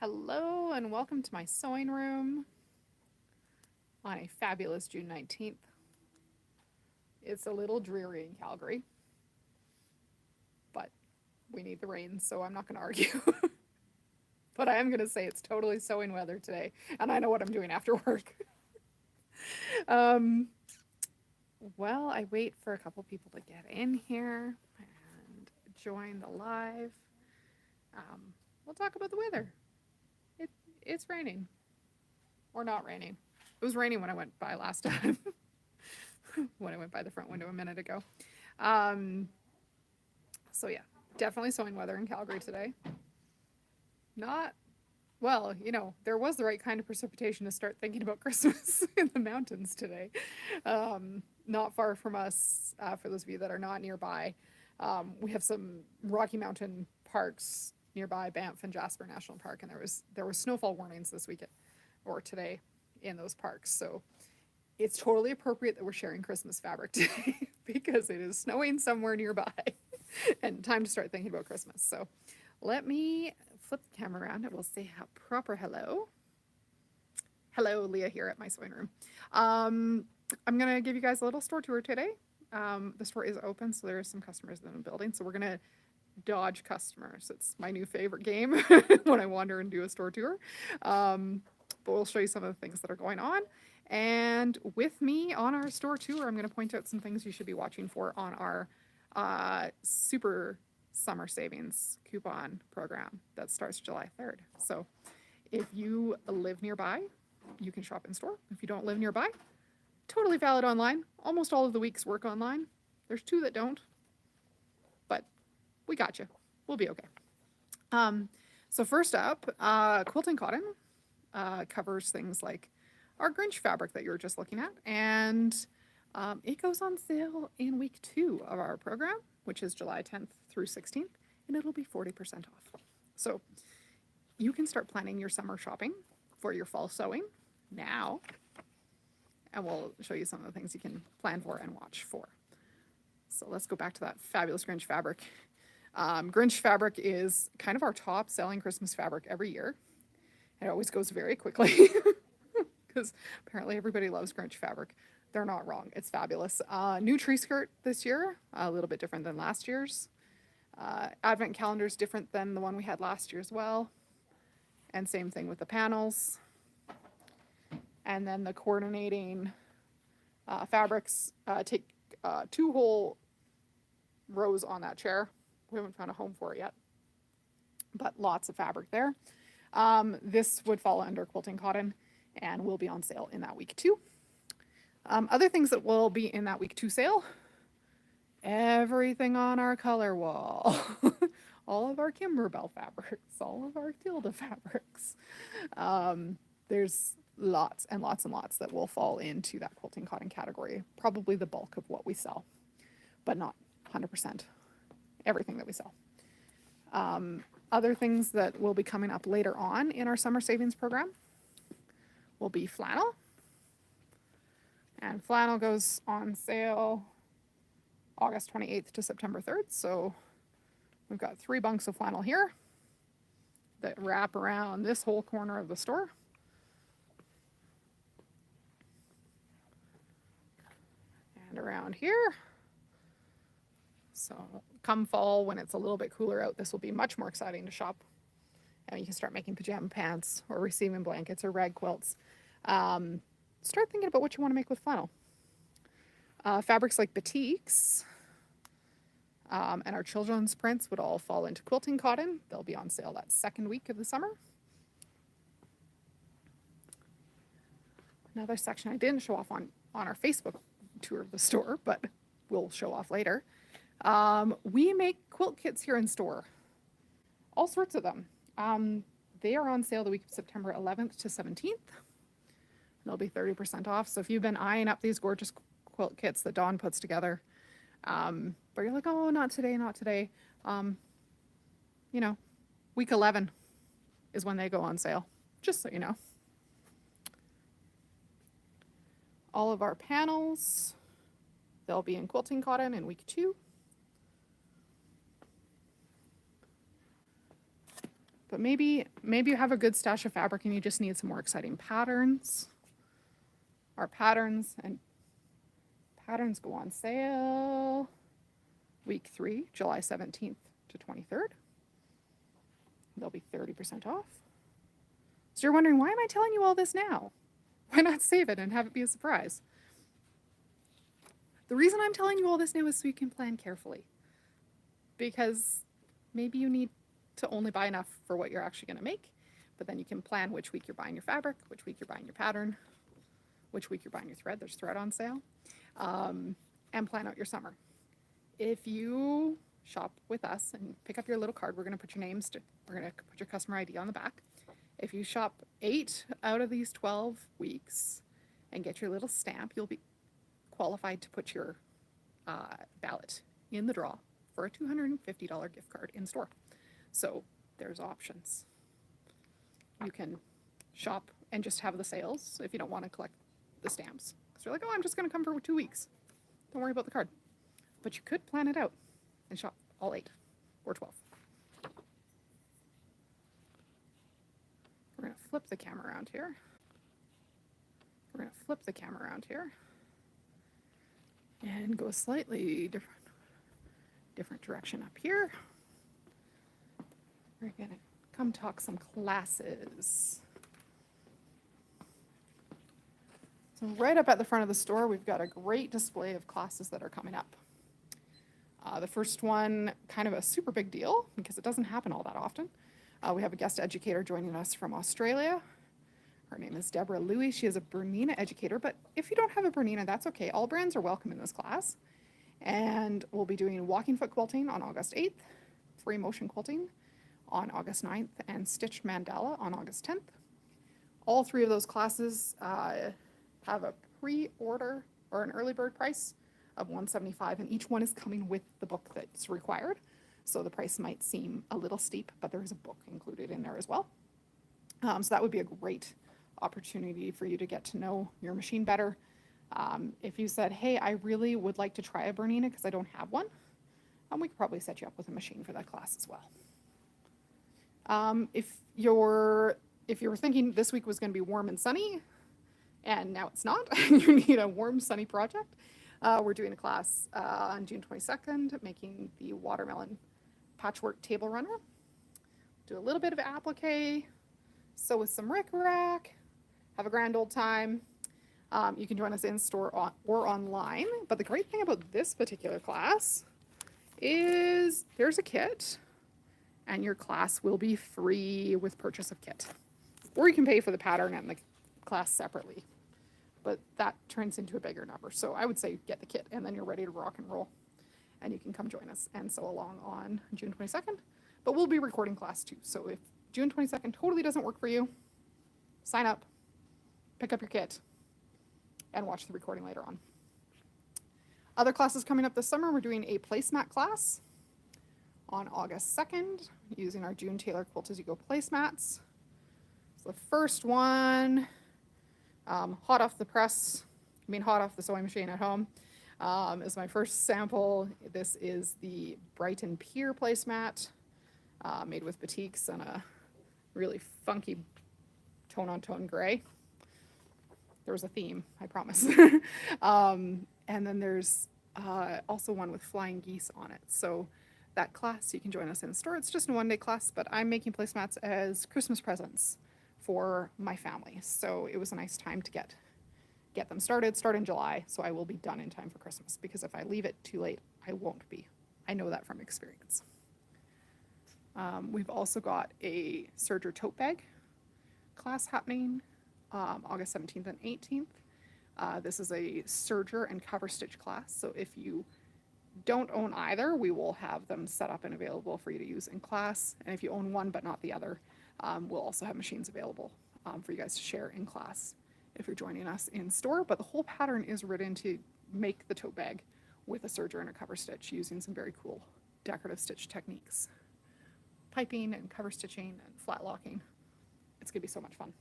Hello and welcome to my sewing room on a fabulous June 19th. It's a little dreary in Calgary, but we need the rain, so I'm not going to argue. But I am going to say it's totally sewing weather today, and I know what I'm doing after work. um, well, I wait for a couple people to get in here and join the live. We'll talk about the weather. It, it's raining, or not raining. It was raining when I went by last time. When I went by the front window a minute ago. Um, so yeah, definitely sewing weather in Calgary today. Not well, there was the right kind of precipitation to start thinking about Christmas in the mountains today. Not far from us, for those of you that are not nearby, we have some Rocky Mountain parks nearby, Banff and Jasper National Park, and there was snowfall warnings this weekend or today in those parks. So it's totally appropriate that we're sharing Christmas fabric today because it is snowing somewhere nearby and time to start thinking about Christmas. So let me flip the camera around and we'll say a proper hello. Hello, Leah here at my sewing room. I'm going to give you guys a little store tour today. The store is open, so there are some customers in the building. So we're going to dodge customers. It's my new favorite game when I wander and do a store tour. But we'll show you some of the things that are going on. And with me on our store tour, I'm going to point out some things you should be watching for on our super summer savings coupon program that starts July 3rd. So if you live nearby, you can shop in store. If you don't live nearby, totally valid online. Almost all of the weeks work online. There's 2 that don't, but we got you. We'll be okay. So first up, quilting cotton covers things like our Grinch fabric that you were just looking at, and it goes on sale in week 2 of our program, which is July 10th through 16th, and it'll be 40% off. So you can start planning your summer shopping for your fall sewing now, and we'll show you some of the things you can plan for and watch for. So let's go back to that fabulous Grinch fabric. Grinch fabric is kind of our top selling Christmas fabric every year. It always goes very quickly because apparently everybody loves Grinch fabric. They're not wrong. It's fabulous. New tree skirt this year, a little bit different than last year's. Advent calendar is different than the one we had last year as well. And same thing with the panels. And then the coordinating fabrics take 2 whole rows on that chair. We haven't found a home for it yet, but lots of fabric there. This would fall under quilting cotton and will be on sale in that week too. Other things that will be in that week 2 sale, everything on our color wall, all of our Kimberbell fabrics, all of our Tilda fabrics. There's lots and lots and lots that will fall into that quilting cotton category, probably the bulk of what we sell, but not 100% everything that we sell. Other things that will be coming up later on in our summer savings program will be flannel. And flannel goes on sale August 28th to September 3rd. So we've got 3 bunks of flannel here that wrap around this whole corner of the store. And around here. So come fall, when it's a little bit cooler out, this will be much more exciting to shop. And you can start making pajama pants or receiving blankets or rag quilts. Start thinking about what you want to make with flannel. Fabrics like batiks and our children's prints would all fall into quilting cotton. They'll be on sale that 2nd week of the summer. Another section I didn't show off on our Facebook tour of the store, but we'll show off later. We make quilt kits here in store. All sorts of them. They are on sale the week of September 11th to 17th. They'll be 30% off. So if you've been eyeing up these gorgeous quilt kits that Dawn puts together, but you're like, oh, not today, not today. Week 11 is when they go on sale, just so you know. All of our panels, they'll be in quilting cotton in week 2. But maybe you have a good stash of fabric and you just need some more exciting patterns. Our patterns go on sale week 3, July 17th to 23rd. They'll be 30% off. So you're wondering, why am I telling you all this now? Why not save it and have it be a surprise? The reason I'm telling you all this now is so you can plan carefully. Because maybe you need to only buy enough for what you're actually going to make, but then you can plan which week you're buying your fabric, which week you're buying your pattern, which week you're buying your thread. There's thread on sale. And plan out your summer. If you shop with us and pick up your little card, we're going to put your customer ID on the back. If you shop 8 out of these 12 weeks and get your little stamp, you'll be qualified to put your ballot in the draw for a $250 gift card in store. So there's options. You can shop and just have the sales if you don't want to collect the stamps. Because you're like, oh, I'm just going to come for 2 weeks. Don't worry about the card. But you could plan it out and shop all 8 or 12. We're going to flip the camera around here. And go a slightly different direction up here. We're going to come talk some classes. So right up at the front of the store, we've got a great display of classes that are coming up. The first one, kind of a super big deal because it doesn't happen all that often. We have a guest educator joining us from Australia. Her name is Deborah Louie. She is a Bernina educator, but if you don't have a Bernina, that's okay. All brands are welcome in this class. And we'll be doing walking foot quilting on August 8th, free motion quilting on August 9th, and stitched mandala on August 10th. All 3 of those classes have a pre-order or an early bird price of $175, and each one is coming with the book that's required. So the price might seem a little steep, but there is a book included in there as well. So that would be a great opportunity for you to get to know your machine better. If you said, hey, I really would like to try a Bernina because I don't have one, we could probably set you up with a machine for that class as well. If you were thinking this week was going to be warm and sunny, and now it's not, and you need a warm, sunny project, we're doing a class on June 22nd, making the watermelon patchwork table runner. Do a little bit of applique, sew with some rickrack, have a grand old time. You can join us in store or online, but the great thing about this particular class is there's a kit, and your class will be free with purchase of kit. Or you can pay for the pattern and the class separately, but that turns into a bigger number. So I would say get the kit, and then you're ready to rock and roll, and you can come join us and sew along on June 22nd. But we'll be recording class too. So if June 22nd totally doesn't work for you, sign up, pick up your kit, and watch the recording later on. Other classes coming up this summer, we're doing a placemat class on August 2nd using our June Taylor Quilt As You Go placemats. So the first one, hot off the sewing machine at home, is my first sample. This is the Brighton Pier placemat, made with batiks and a really funky tone-on-tone gray. There was a theme, I promise. And then there's also one with flying geese on it. So that class, you can join us in store. It's just a one-day class, but I'm making placemats as Christmas presents for my family. So it was a nice time to get them started. Start in July, so I will be done in time for Christmas, because if I leave it too late, I won't be. I know that from experience. We've also got a serger tote bag class happening August 17th and 18th. This is a serger and cover stitch class, so if you don't own either, we will have them set up and available for you to use in class. And if you own one but not the other, we'll also have machines available for you guys to share in class if you're joining us in store. But the whole pattern is written to make the tote bag with a serger and a cover stitch using some very cool decorative stitch techniques. Piping and cover stitching and flat locking. It's going to be so much fun.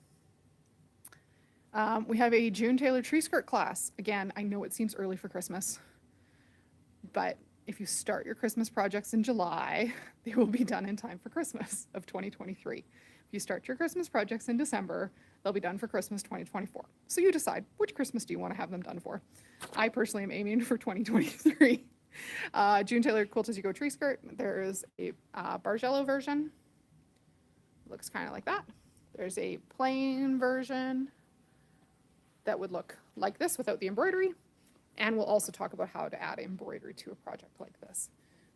We have a June Taylor tree skirt class. Again, I know it seems early for Christmas, but if you start your Christmas projects in July, they will be done in time for Christmas of 2023. If you start your Christmas projects in December, they'll be done for Christmas 2024. So you decide, which Christmas do you want to have them done for? I personally am aiming for 2023. June tailored quilt as you go tree skirt. There's a Bargello version. Looks kind of like that. There's a plain version that would look like this without the embroidery. And we'll also talk about how to add embroidery to a project like this.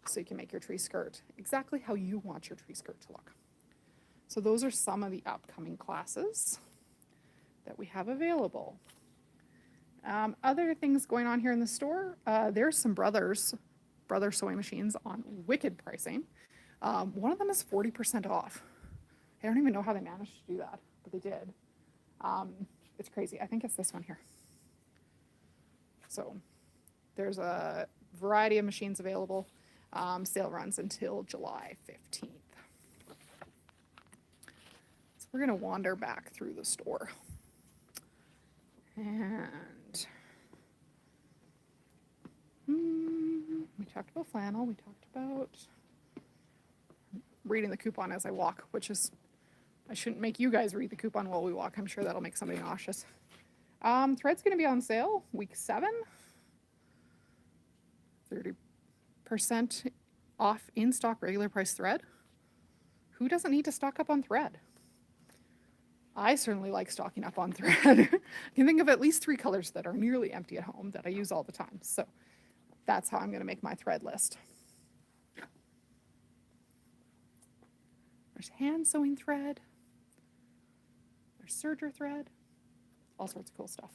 So you can make your tree skirt exactly how you want your tree skirt to look. So those are some of the upcoming classes that we have available. Other things going on here in the store, there's some Brother sewing machines on wicked pricing. One of them is 40% off. I don't even know how they managed to do that, but they did. It's crazy. I think it's this one here. So there's a variety of machines available. Sale runs until July 15th. So we're going to wander back through the store. And we talked about flannel. We talked about reading the coupon as I walk, which is, I shouldn't make you guys read the coupon while we walk. I'm sure that'll make somebody nauseous. Thread's going to be on sale week 7. 30% off in-stock regular price thread. Who doesn't need to stock up on thread? I certainly like stocking up on thread. I can think of at least 3 colors that are nearly empty at home that I use all the time. So that's how I'm going to make my thread list. There's hand sewing thread. There's serger thread. All sorts of cool stuff.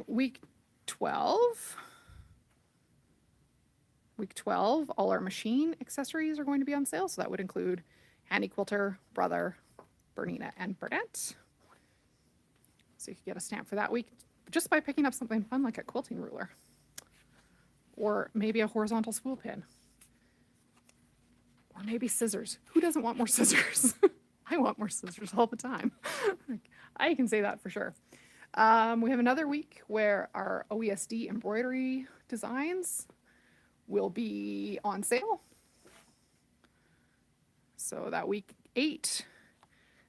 Week 12. Week 12, all our machine accessories are going to be on sale. So that would include Handy Quilter, Brother, Bernina, and Burnett. So you could get a stamp for that week just by picking up something fun like a quilting ruler. Or maybe a horizontal spool pin. Or maybe scissors. Who doesn't want more scissors? I want more scissors all the time. I can say that for sure. We have another week where our OESD embroidery designs will be on sale. So that week 8.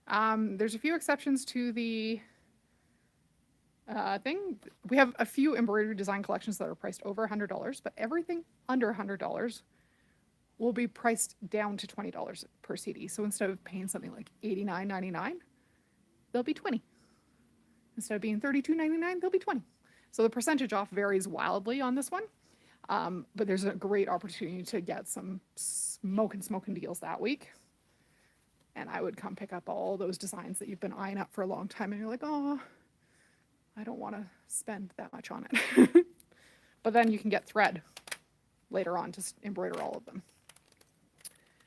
There's a few exceptions to the thing. We have a few embroidery design collections that are priced over $100, but everything under $100 will be priced down to $20 per CD. So instead of paying something like $89.99, they'll be $20. Instead of being $32.99, they'll be $20. So the percentage off varies wildly on this one. But there's a great opportunity to get some smoking deals that week. And I would come pick up all those designs that you've been eyeing up for a long time and you're like, oh, I don't want to spend that much on it. But then you can get thread later on to embroider all of them.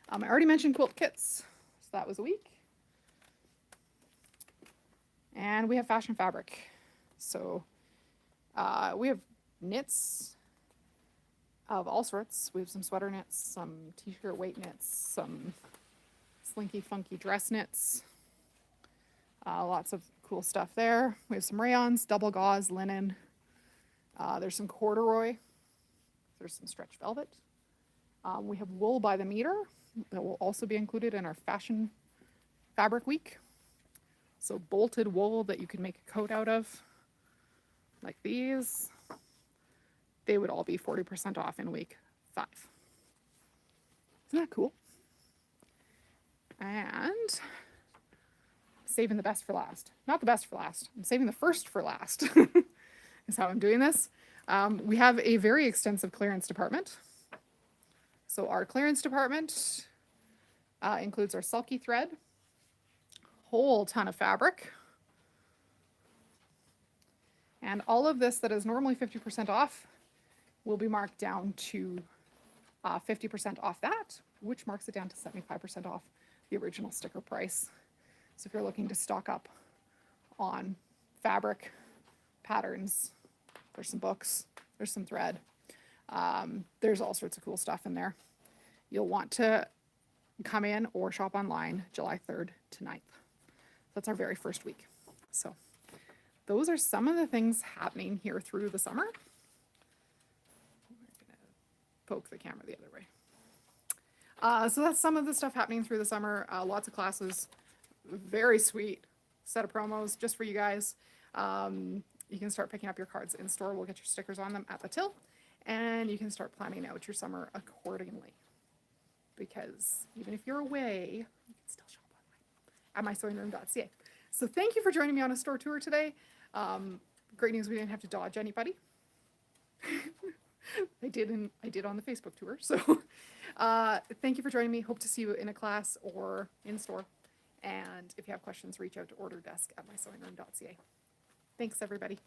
I already mentioned quilt kits, so that was a week. And we have fashion fabric. So we have knits of all sorts. We have some sweater knits, some t-shirt weight knits, some slinky funky dress knits. Lots of cool stuff there. We have some rayons, double gauze, linen. There's some corduroy. There's some stretch velvet. We have wool by the meter that will also be included in our fashion fabric week. So bolted wool that you can make a coat out of, like these. They would all be 40% off in week 5. Isn't that cool? And saving the best for last. Not the best for last. I'm saving the first for last is how I'm doing this. We have a very extensive clearance department. So our clearance department includes our sulky thread, whole ton of fabric, and all of this that is normally 50% off will be marked down to 50% off that, which marks it down to 75% off the original sticker price. So if you're looking to stock up on fabric, patterns, there's some books, there's some thread, there's all sorts of cool stuff in there. You'll want to come in or shop online July 3rd to 9th. That's our very first week. So those are some of the things happening here through the summer. I'm gonna poke the camera the other way. So that's some of the stuff happening through the summer. Lots of classes, very sweet set of promos just for you guys. You can start picking up your cards in store. We'll get your stickers on them at the till, and you can start planning out your summer accordingly. Because even if you're away, you can still shop online at mysewingroom.ca. So thank you for joining me on a store tour today. Great news, we didn't have to dodge anybody. I did on the Facebook tour. So thank you for joining me. Hope to see you in a class or in store. And if you have questions, reach out to order desk at mysewingroom.ca. Thanks, everybody.